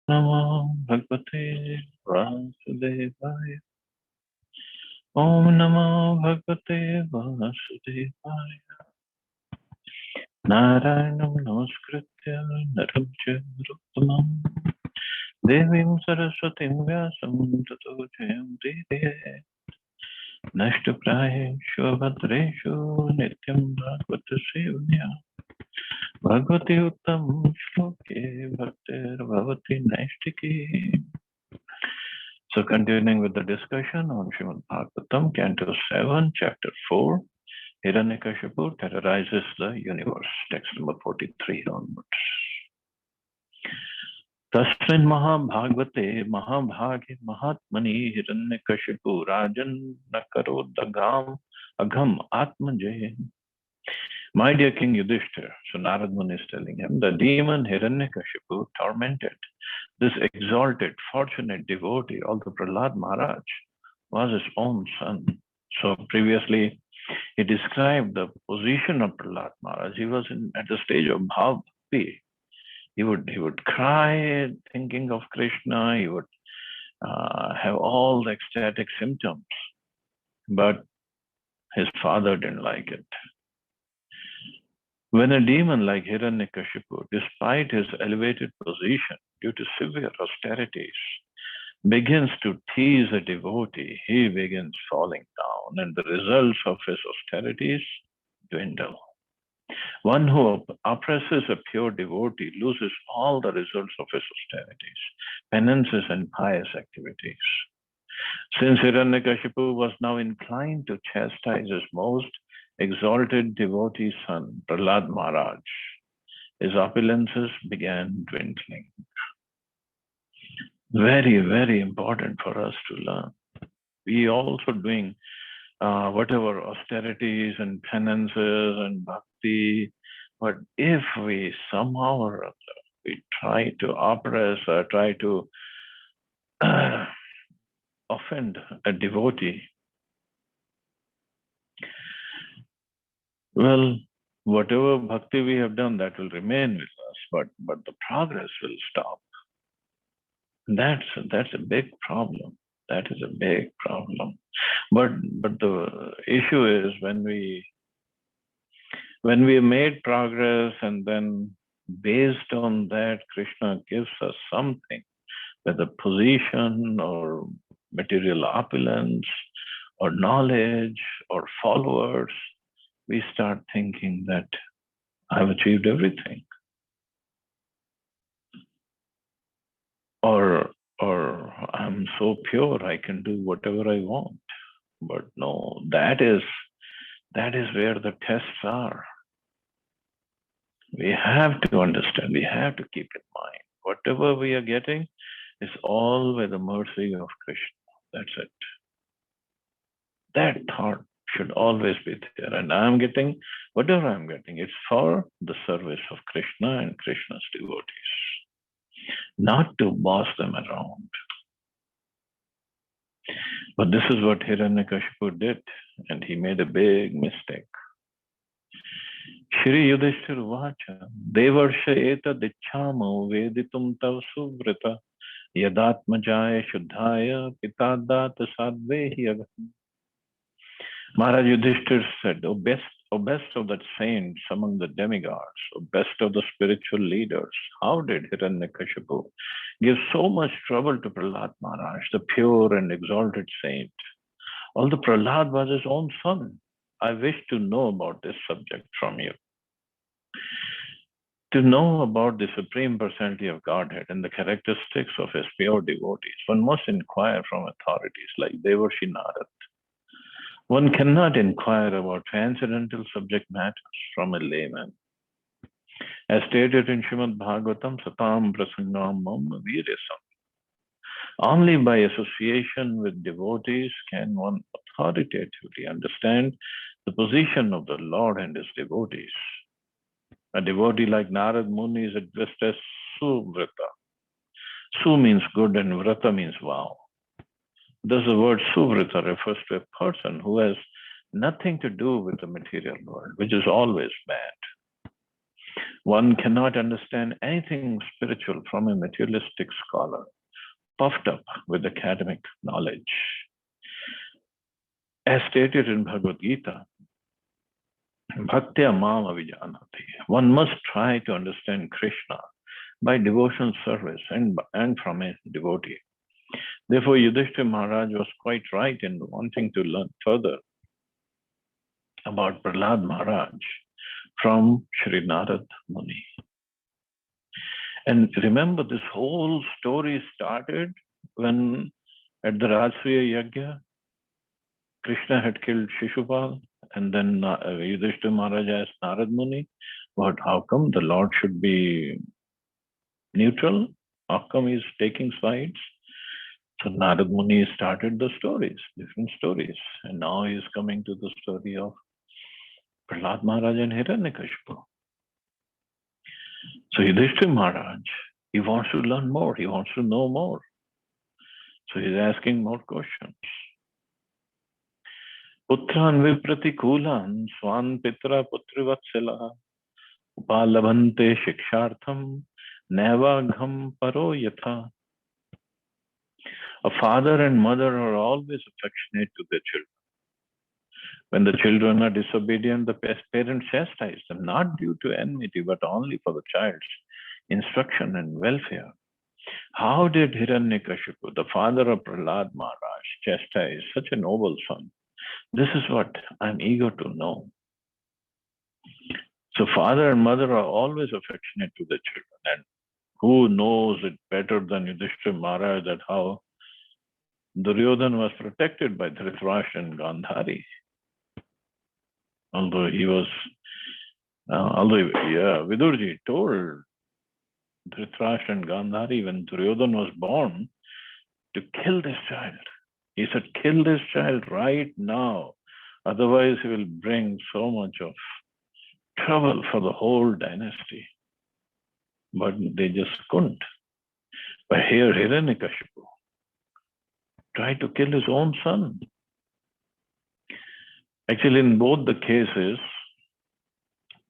Namo Bhagavate Vasudevaya. Om Namo Bhagavate Vasudevaya. Narayanam Namaskritya Naram Charuttamam Devim Saraswatim Vyasam Tato Jayamti Nashtaprayeshu Bhadreshu Nityam Bhagavata Sevanya Bhagavati Uttam Shloke Bhaktir Bhavati Naishtiki. So continuing with the discussion on Srimad Bhagavatam, Canto 7, Chapter 4, Hiranyakashipu terrorizes the universe. Text number 43 onwards. Tasmin Mahabhagavate Mahabhage Mahatmani Hiranyakashipu Rajan Nakarodagam Agham Atmaje. My dear King Yudhishthir, so Narad Muni is telling him, the demon Hiranyakashipu tormented this exalted, fortunate devotee, although Prahlad Maharaj was his own son. So previously, he described the position of Prahlad Maharaj. He was at the stage of bhav bhakti. He would cry thinking of Krishna. He would have all the ecstatic symptoms. But his father didn't like it. When a demon like Hiranyakashipu, despite his elevated position due to severe austerities, begins to tease a devotee, he begins falling down, and the results of his austerities dwindle. One who oppresses a pure devotee loses all the results of his austerities, penances, and pious activities. Since Hiranyakashipu was now inclined to chastise his most exalted devotee son, Prahlad Maharaj, his opulences began dwindling. Very, very important for us to learn. We also doing whatever austerities and penances and bhakti, but if we somehow or other we try to oppress or try to offend a devotee, well, whatever bhakti we have done, that will remain with us, but the progress will stop. That's a big problem. That is a big problem. But the issue is when we made progress and then based on that Krishna gives us something, whether position or material opulence or knowledge or followers, we start thinking that I've achieved everything. Or I'm so pure I can do whatever I want. But no, that is where the tests are. We have to understand, we have to keep in mind, whatever we are getting is all by the mercy of Krishna. That's it. That thought should always be there. And I'm getting, whatever I'm getting, it's for the service of Krishna and Krishna's devotees, not to boss them around. But this is what Hiranyakashipu did, and he made a big mistake. Shri Yudhishthir Vacha, Devarsha eta dichamo veditum tav suvrita yadatmajaya shuddhaya pitadata sadvehi agam. Maharaj Yudhishthir said, O best of the saints among the demigods, O best of the spiritual leaders, how did Hiranyakashipu give so much trouble to Prahlad Maharaj, the pure and exalted saint? Although Prahlad was his own son, I wish to know about this subject from you. To know about the Supreme Personality of Godhead and the characteristics of his pure devotees, one must inquire from authorities like Devarshi Narad. One cannot inquire about transcendental subject matters from a layman. As stated in Srimad Bhagavatam, Satam Prasangam Mam Viresam. Only by association with devotees can one authoritatively understand the position of the Lord and his devotees. A devotee like Narad Muni is addressed as Suvrata. Su means good and Vrata means vow. Thus the word Suvrata refers to a person who has nothing to do with the material world, which is always bad. One cannot understand anything spiritual from a materialistic scholar, puffed up with academic knowledge. As stated in Bhagavad Gita, Bhaktya Mam Avijanati. One must try to understand Krishna by devotional service and from a devotee. Therefore, Yudhishthira Maharaj was quite right in wanting to learn further about Prahlad Maharaj from Sri Narad Muni. And remember, this whole story started when at the Rajasuya Yajna, Krishna had killed Shishupal, and then Yudhishthira Maharaj asked Narad Muni, but how come the Lord should be neutral? How come he's taking sides? So Narad Muni started the stories, different stories. And now he's coming to the story of Prahlad Maharaj and Hiranyakashipu. So Yudhishthira Maharaj, he wants to learn more. He wants to know more. So he's asking more questions. Putran vipratikulan swan pitra putrivatsala upalabhante shikshartham navagham paro yatha. A father and mother are always affectionate to their children. When the children are disobedient, the parents chastise them, not due to enmity, but only for the child's instruction and welfare. How did Hiranyakashipu, the father of Prahlad Maharaj, chastise such a noble son? This is what I'm eager to know. So father and mother are always affectionate to their children. And who knows it better than Yudhishthira Maharaj that how Duryodhana was protected by Dhritarashtra and Gandhari. Although Vidurji told Dhritarashtra and Gandhari when Duryodhana was born to kill this child. He said, kill this child right now. Otherwise, he will bring so much of trouble for the whole dynasty. But they just couldn't. But here, Hiranyakashipu tried to kill his own son. Actually, in both the cases,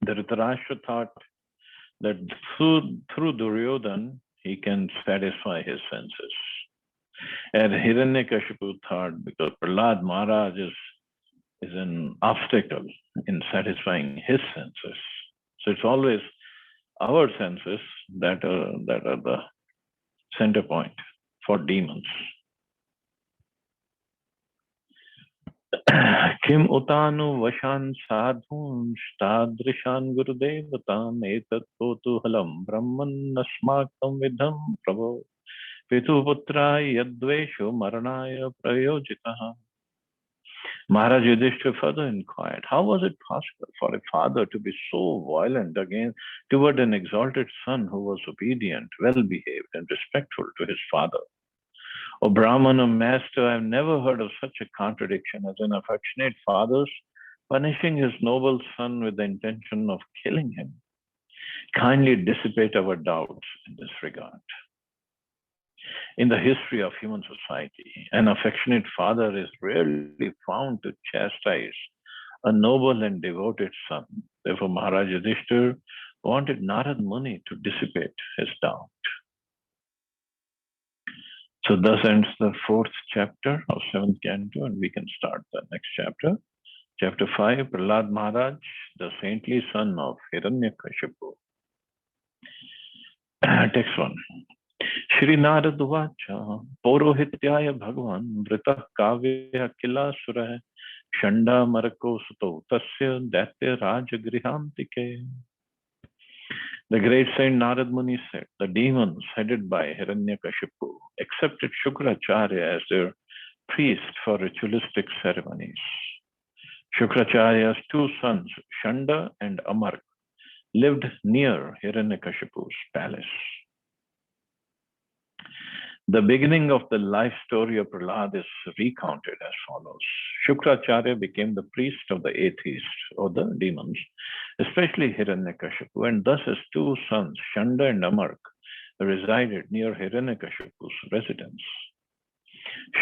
Dhritarashtra thought that through Duryodhana, he can satisfy his senses. And Hiranyakashipu thought because Prahlad Maharaj is an obstacle in satisfying his senses. So it's always our senses that are the center point for demons. Kim utanu vashan sadhun stadrishan gurudevatam etat kotuhalam brahman asmakam vidham prabhu pitu putra yadveshu maranaya prayojitaha. Maharaj Yudhishthira further inquired, how was it possible for a father to be so violent toward an exalted son who was obedient, well-behaved, and respectful to his father? O Brahmana master, I have never heard of such a contradiction as an affectionate father punishing his noble son with the intention of killing him. Kindly dissipate our doubts in this regard. In the history of human society, an affectionate father is rarely found to chastise a noble and devoted son. Therefore, Maharaj Yudhishthira wanted Narad Muni to dissipate his doubt. So thus ends the 4th chapter of 7th canto, and we can start the next chapter. Chapter 5, Prahlad Maharaj, the saintly son of Hiranyakashipu. Text 1. Shri Narad Uvacha Porohityaya Bhagavan Vrita Kavya Kila Surah Shanda Marako Suto Tasya Datya Raja Grihantike. The great saint Narad Muni said, the demons headed by Hiranyakashipu accepted Shukracharya as their priest for ritualistic ceremonies. Shukracharya's 2 sons, Shanda and Amark, lived near Hiranyakashipu's palace. The beginning of the life story of Prahlad is recounted as follows. Shukracharya became the priest of the atheists or the demons, especially Hiranyakashipu, and thus his 2 sons, Shanda and Amark, resided near Hiranyakashipu's residence.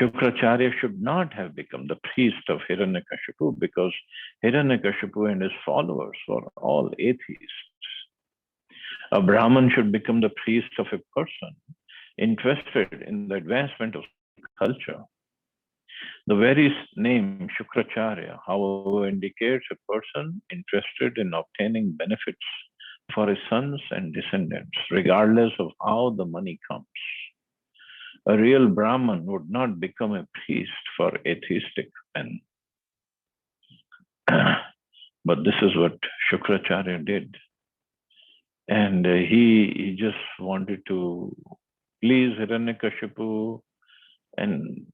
Shukracharya should not have become the priest of Hiranyakashipu because Hiranyakashipu and his followers were all atheists. A Brahman should become the priest of a person interested in the advancement of culture. The very name Shukracharya, however, indicates a person interested in obtaining benefits for his sons and descendants, regardless of how the money comes. A real Brahman would not become a priest for atheistic men. But this is what Shukracharya did. And he just wanted to please Hiranyakashipu, and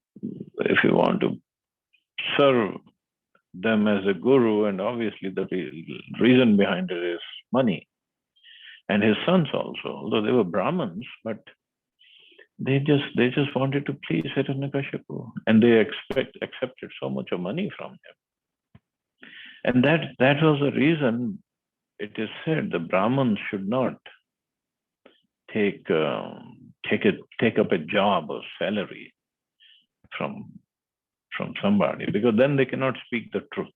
if you want to serve them as a guru, and obviously the reason behind it is money. And his sons also, although they were Brahmins, but they just wanted to please Hiranyakashipu, and they accepted so much of money from him. And that was the reason it is said the Brahmins should not take up a job or salary from somebody, because then they cannot speak the truth.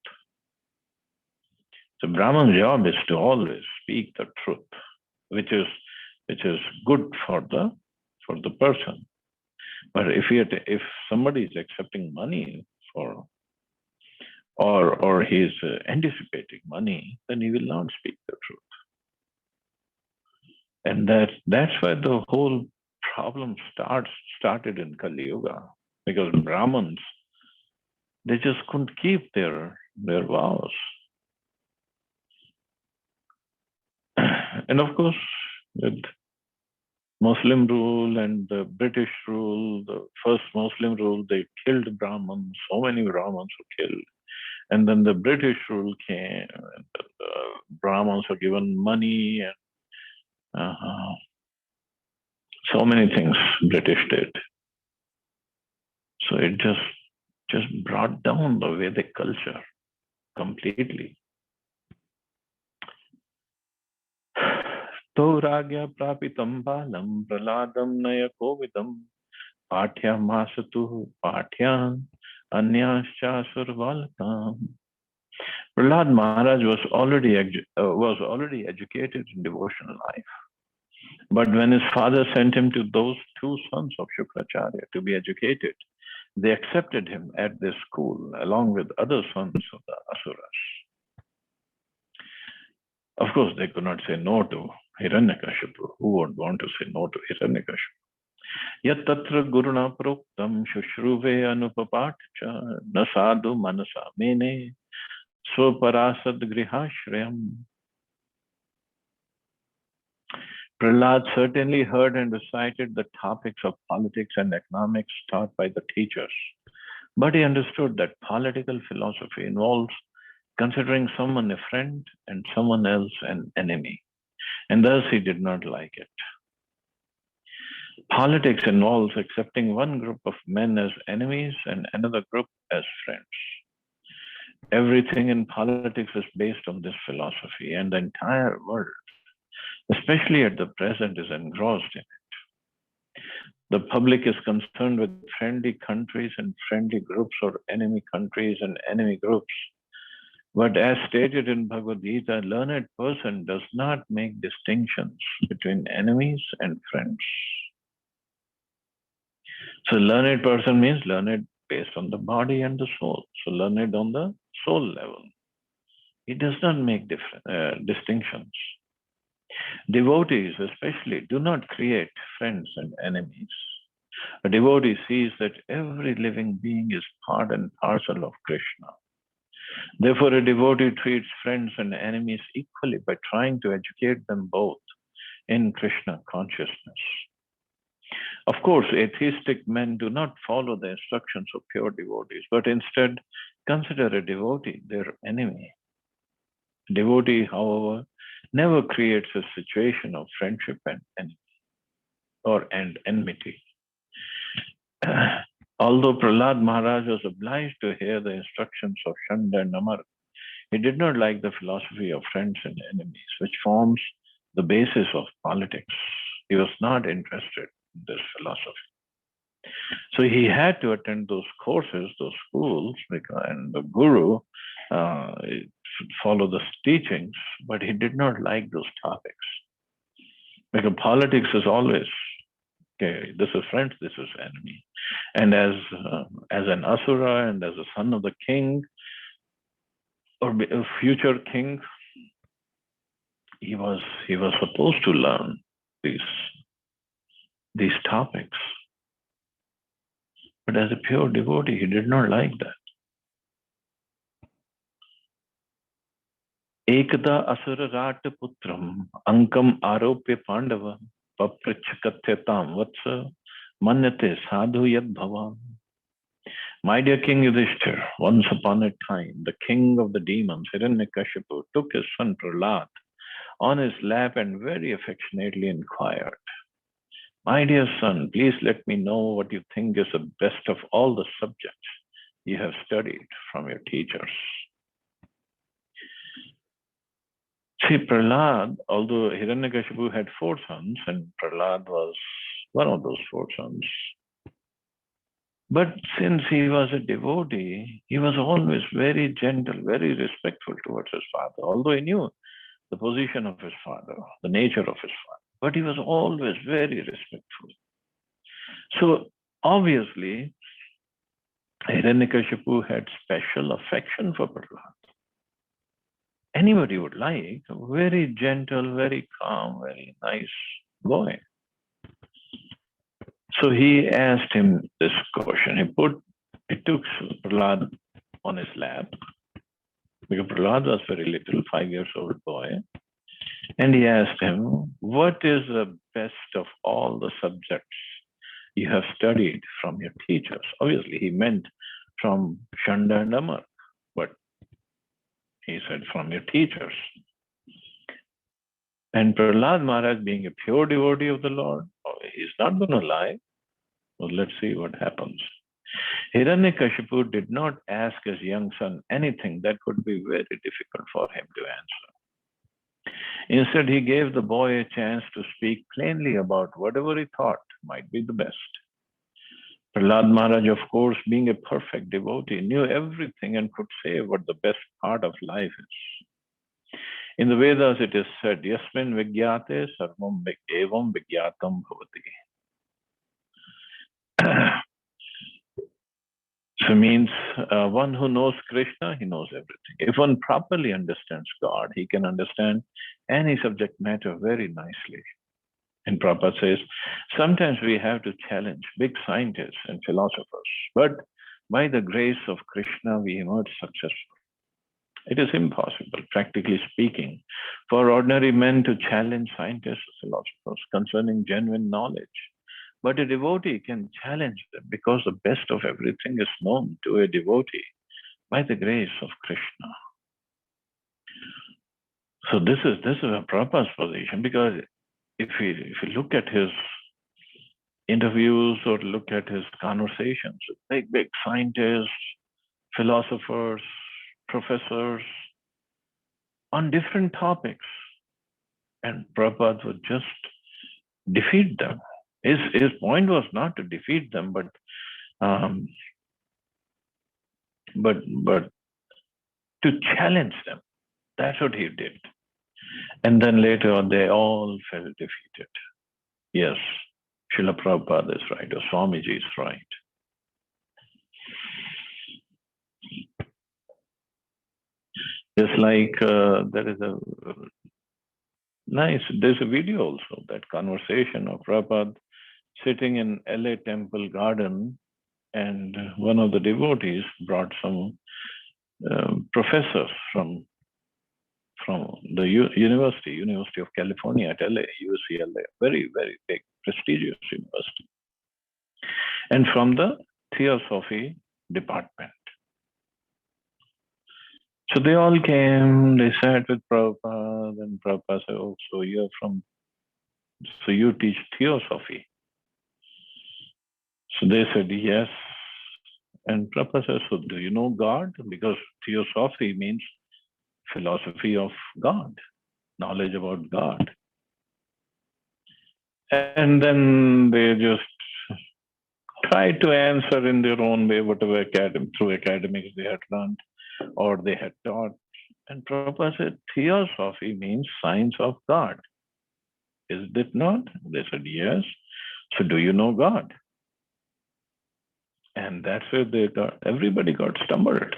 So Brahman's job is to always speak the truth, which is good for the person. But if somebody is accepting money for, or he is anticipating money, then he will not speak the truth. And that's why the whole problem started in Kali Yuga, because Brahmins, they just couldn't keep their vows. And of course, with Muslim rule and the British rule, the first Muslim rule, they killed Brahmins, so many Brahmins were killed. And then the British rule came, and the Brahmins were given money, and so many things British did. So it just brought down the Vedic culture completely. Tauragya prapitam balam praladam naya kovidam pathya masatu pathyan anyascha survalakam. Prahlad Maharaj was already educated in devotional life. But when his father sent him to those two sons of Shukracharya to be educated, they accepted him at this school along with other sons of the Asuras. Of course, they could not say no to Hiranyakashipu. Who would want to say no to Hiranyakashipu? Yat tatra guruna proktam shushruve anupapatcha nasadu manasa mene swaparasad grihashrayam. Prahlad certainly heard and recited the topics of politics and economics taught by the teachers, but he understood that political philosophy involves considering someone a friend and someone else an enemy, and thus he did not like it. Politics involves accepting one group of men as enemies and another group as friends. Everything in politics is based on this philosophy, and the entire world, especially at the present, is engrossed in it. The public is concerned with friendly countries and friendly groups, or enemy countries and enemy groups. But as stated in Bhagavad Gita, a learned person does not make distinctions between enemies and friends. So learned person means learned based on the body and the soul. So learned on the soul level. He does not make distinctions. Devotees especially do not create friends and enemies. A devotee sees that every living being is part and parcel of Krishna. Therefore, a devotee treats friends and enemies equally by trying to educate them both in Krishna consciousness. Of course, atheistic men do not follow the instructions of pure devotees, but instead consider a devotee their enemy. Devotee, however, never creates a situation of friendship and enmity. Although Prahlad Maharaj was obliged to hear the instructions of Chanda and Amar, he did not like the philosophy of friends and enemies, which forms the basis of politics. He was not interested in this philosophy. So he had to attend those courses, those schools, and the guru follow the teachings, but he did not like those topics. Because politics is always, okay, this is friends, this is enemy. And as an asura and as a son of the king, or a future king, he was supposed to learn these topics. But as a pure devotee, he did not like that. Ekada asura rata putram ankam aropya pandava paprich katyatam vatsa manyate sadhu yad bhavam. My dear King Yudhishthir, once upon a time, the king of the demons, Hiranyakashipu, took his son Prahlad on his lap and very affectionately inquired, my dear son, please let me know what you think is the best of all the subjects you have studied from your teachers. See, Prahlad, although Hiranyakashipu had 4 sons, and Prahlad was one of those 4 sons, but since he was a devotee, he was always very gentle, very respectful towards his father, although he knew the position of his father, the nature of his father, but he was always very respectful. So obviously, Hiranyakashipu had special affection for Prahlad. Anybody would like a very gentle, very calm, very nice boy. So he asked him this question. He took Prahlad on his lap, because Prahlad was very little, 5 years old boy. And he asked him, what is the best of all the subjects you have studied from your teachers? Obviously, he meant from Chanda and Amar, but he said from your teachers. And Prahlad Maharaj, being a pure devotee of the Lord, he's not going to lie. Well, let's see what happens. Hiranyakashipu did not ask his young son anything that could be very difficult for him to answer. Instead, he gave the boy a chance to speak plainly about whatever he thought might be the best. Prahlad Maharaj, of course, being a perfect devotee, knew everything and could say what the best part of life is. In the Vedas, it is said, Yasmin Vigyate Sarvam Evam Vigyatam Bhavati. So means one who knows Krishna, he knows everything. If one properly understands God, he can understand any subject matter very nicely. And Prabhupada says, sometimes we have to challenge big scientists and philosophers, but by the grace of Krishna, we emerge successful. It is impossible, practically speaking, for ordinary men to challenge scientists or philosophers concerning genuine knowledge. But a devotee can challenge them because the best of everything is known to a devotee by the grace of Krishna. So this is a Prabhupada's position, because if you look at his interviews or look at his conversations with big scientists, philosophers, professors on different topics, and Prabhupada would just defeat them. His point was not to defeat them, but to challenge them. That's what he did. And then later on, they all fell defeated. Yes, Srila Prabhupada is right, or Swamiji is right. Just like there's a video also, that conversation of Prabhupada sitting in LA Temple Garden, and one of the devotees brought some professors from the University of California at LA, UCLA, very, very big, prestigious university, and from the Theosophy department. So they all came, they sat with Prabhupada, and Prabhupada said, oh, so you teach Theosophy? So they said, yes. And Prabhupada said, so do you know God? Because Theosophy means philosophy of God, knowledge about God. And then they just tried to answer in their own way, whatever through academics they had learned or they had taught. And Prabhupada said, Theosophy means science of God. Is it not? They said, yes. So do you know God? And that's where everybody got stumbled.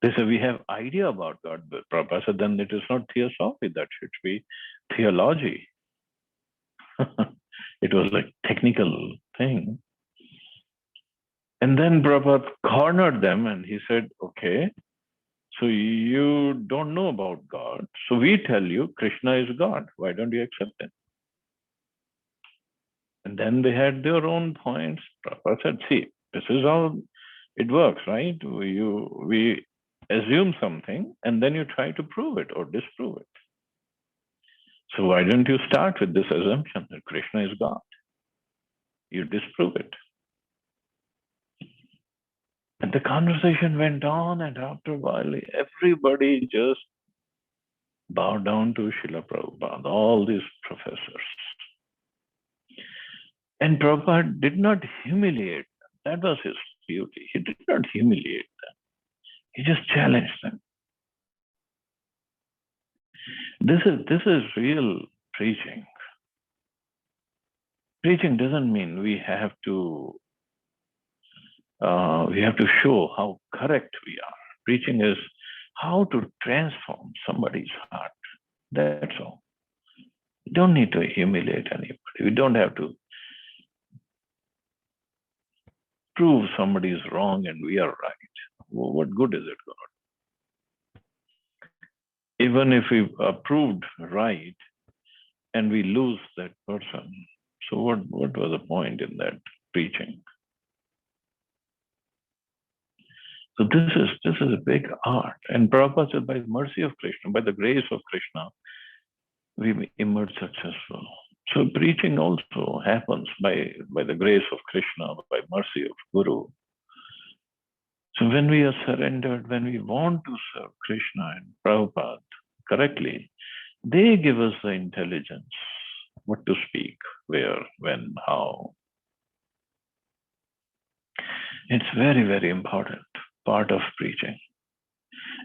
They said, we have idea about God, but Prabhupada said, then it is not theosophy, that should be theology. It was like technical thing. And then Prabhupada cornered them and he said, okay, so you don't know about God. So we tell you Krishna is God. Why don't you accept it? And then they had their own points. Prabhupada said, see, this is how it works, right? We assume something and then you try to prove it or disprove it. So why don't you start with this assumption that Krishna is God? You disprove it. And the conversation went on, and after a while, everybody just bowed down to Srila Prabhupada, all these professors. And Prabhupada did not humiliate them. That was his beauty. He did not humiliate them. He just challenged them. This is real preaching. Preaching doesn't mean we have to show how correct we are. Preaching is how to transform somebody's heart. That's all. We don't need to humiliate anybody. We don't have to prove somebody is wrong and we are right. Well, what good is it, God? Even if we are proved right and we lose that person, so what was the point in that preaching? So this is a big art. And Prabhupada said, by the mercy of Krishna, by the grace of Krishna, we emerge successful. So preaching also happens by the grace of Krishna, by mercy of Guru. So when we are surrendered, when we want to serve Krishna and Prabhupada correctly, they give us the intelligence, what to speak, where, when, how. It's very, very important part of preaching.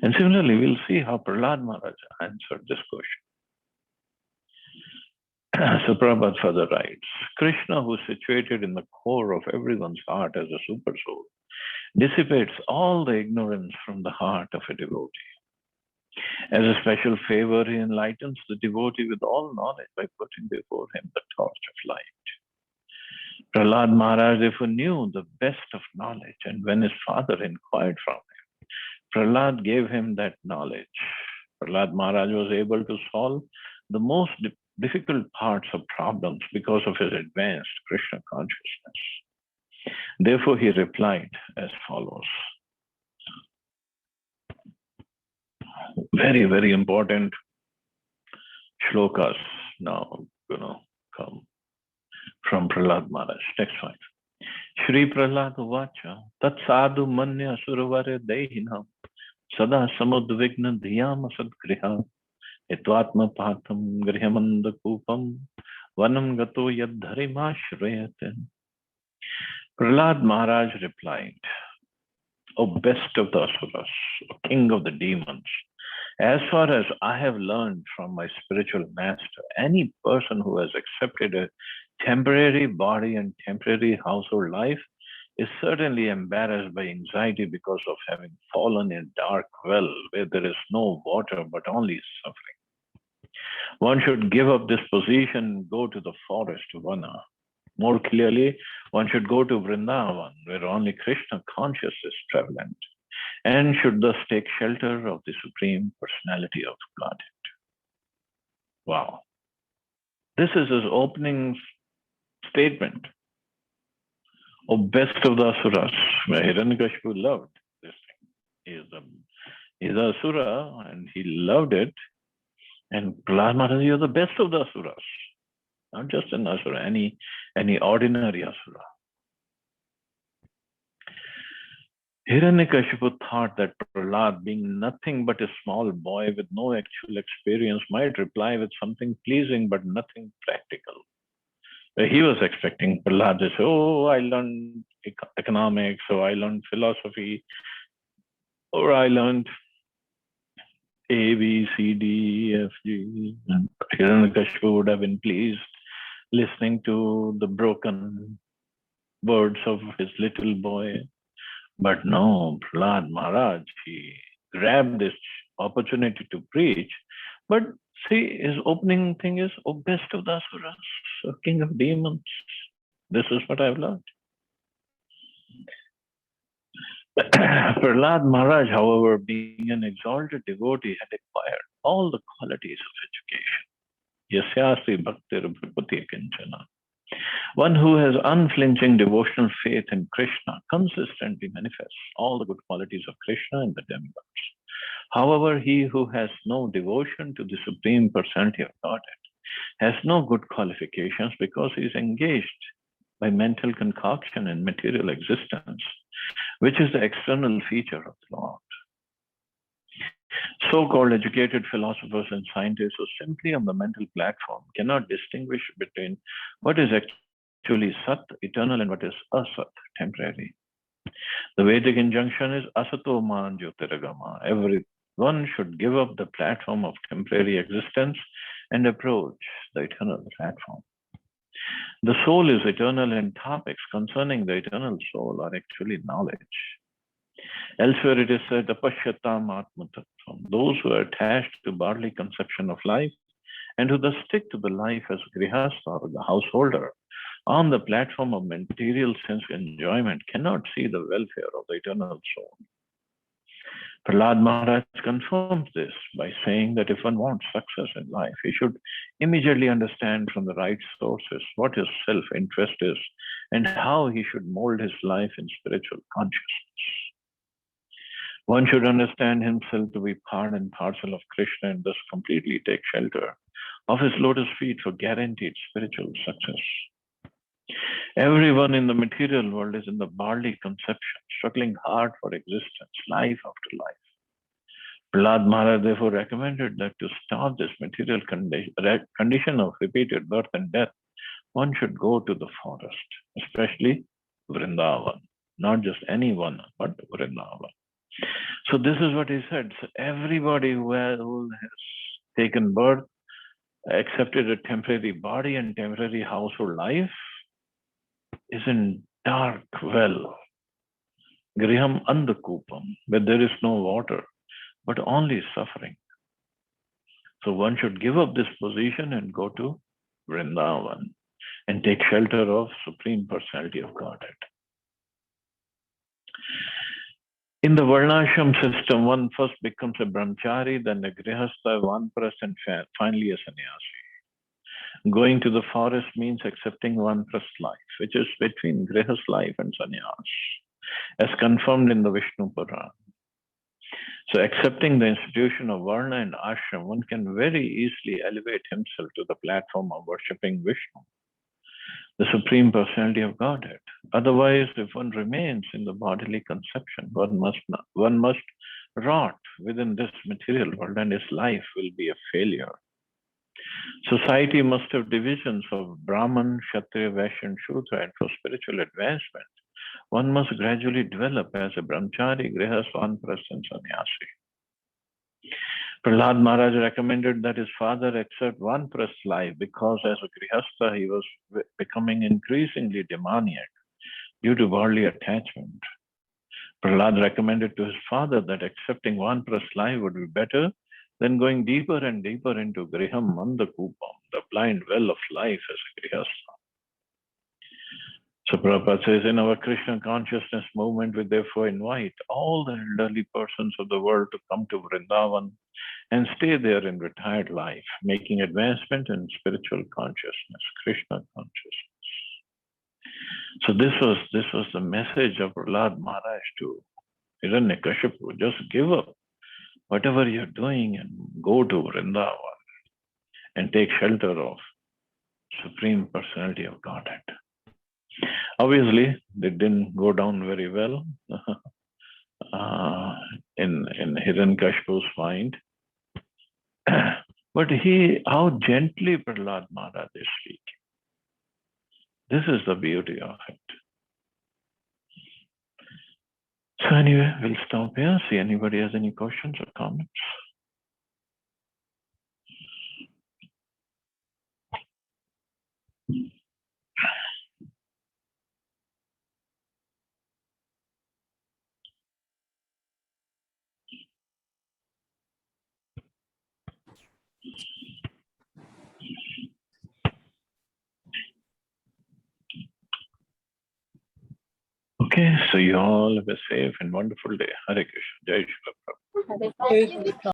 And similarly, we'll see how Prahlad Maharaj answered this question. So Prabhupada further writes, Krishna, who is situated in the core of everyone's heart as a super soul, dissipates all the ignorance from the heart of a devotee. As a special favor, he enlightens the devotee with all knowledge by putting before him the torch of light. Prahlad Maharaj therefore knew the best of knowledge, and when his father inquired from him, Prahlad gave him that knowledge. Prahlad Maharaj was able to solve the most difficult parts of problems because of his advanced Krishna consciousness. Therefore, he replied as follows. Very, very important shlokas now, come from Prahlad Maharaj. Next one. Shri Prahlad Vacha, Tat Sadhu Manya Suravare Dehinam, Sada Samudvigna Dhyam Sadgriha, Etvatma Patham Grihamanda Kupam, Vanam Gato Yadharima Shrayate. Prahlad Maharaj replied, O best of the asuras, O king of the demons, as far as I have learned from my spiritual master, any person who has accepted a temporary body and temporary household life is certainly embarrassed by anxiety because of having fallen in a dark well where there is no water but only suffering. One should give up this position and go to the forest, Vana. More clearly, one should go to Vrindavan, where only Krishna consciousness is prevalent, and should thus take shelter of the Supreme Personality of Godhead. Wow. This is his opening statement. O best of the asuras, Hiranyakashipu loved this thing. He is the asura and he loved it. And Prahlad Maharaj, you're the best of the asuras. Not just an asura, any ordinary asura. Hiranyakashipu thought that Prahlad, being nothing but a small boy with no actual experience, might reply with something pleasing but nothing practical. He was expecting Prahlad to say, oh, I learned economics, or I learned philosophy, or I learned A, B, C, D, E, F, G. And Hiranyakashipu would have been pleased listening to the broken words of his little boy. But no, Prahlad Maharaj, he grabbed this opportunity to preach. But see, his opening thing is, O best of the asuras, O king of demons. This is what I've learned. Prahlad Maharaj, however, being an exalted devotee, had acquired all the qualities of education. Yasyasi bhaktir bhripati kinchana. One who has unflinching devotional faith in Krishna consistently manifests all the good qualities of Krishna in the demigods. However, he who has no devotion to the Supreme Personality of Godhead has no good qualifications because he is engaged by mental concoction and material existence, which is the external feature of the Lord. So-called educated philosophers and scientists who simply on the mental platform cannot distinguish between what is actually Sat, eternal, and what is Asat, temporary. The Vedic injunction is Asato ma jyotiragama. Everyone should give up the platform of temporary existence and approach the eternal platform. The soul is eternal, and topics concerning the eternal soul are actually knowledge. Elsewhere it is said, Apashyatam Atmatattvam. Those who are attached to bodily conception of life and who thus stick to the life as grihastha or the householder on the platform of material sense enjoyment cannot see the welfare of the eternal soul. Prahlad Maharaj confirms this by saying that if one wants success in life, he should immediately understand from the right sources what his self-interest is and how he should mold his life in spiritual consciousness. One should understand himself to be part and parcel of Krishna and thus completely take shelter of his lotus feet for guaranteed spiritual success. Everyone in the material world is in the bodily conception, struggling hard for existence, life after life. Prahlad Maharaj therefore recommended that to stop this material condition of repeated birth and death, one should go to the forest, especially Vrindavan. Not just anyone, but Vrindavan. So this is what he said. So everybody who has taken birth, accepted a temporary body and temporary household life, is in dark well, griham andakupam, where there is no water, but only suffering. So one should give up this position and go to Vrindavan and take shelter of Supreme Personality of Godhead. In the Varnashram system, one first becomes a brahmachari, then a grihastha, vanprastha, and finally a sannyasi. Going to the forest means accepting vanprastha life, which is between grihastha life and sannyas, as confirmed in the Vishnu Purana. So accepting the institution of Varna and Ashram, one can very easily elevate himself to the platform of worshipping Vishnu, the Supreme Personality of Godhead. Otherwise, if one remains in the bodily conception, one must rot within this material world and his life will be a failure. Society must have divisions of Brahman, Kshatriya, Vaishya, and Shudra, and for spiritual advancement, one must gradually develop as a brahmachari, grihastha, vanprastha, and sannyasi. Prahlad Maharaj recommended that his father accept vanprastha life because as a grihastha he was becoming increasingly demoniac due to worldly attachment. Prahlad recommended to his father that accepting vanprastha life would be better than going deeper and deeper into griham mandakupam, the blind well of life as a grihastha. So Prabhupada says, in our Krishna consciousness movement, we therefore invite all the elderly persons of the world to come to Vrindavan and stay there in retired life, making advancement in spiritual consciousness, Krishna consciousness. So this was the message of Prahlad Maharaj to Hiranyakashipu. Just give up whatever you're doing and go to Vrindavan and take shelter of Supreme Personality of Godhead. Obviously, they didn't go down very well in Hiranyakashipu's mind. But how gently Prahlad Maharaj is speaking. This is the beauty of it. So anyway, we'll stop here. See anybody has any questions or comments. Okay, so you all have a safe and wonderful day. Hare Krishna. Jai Shri Prabhupada. Hare Krishna.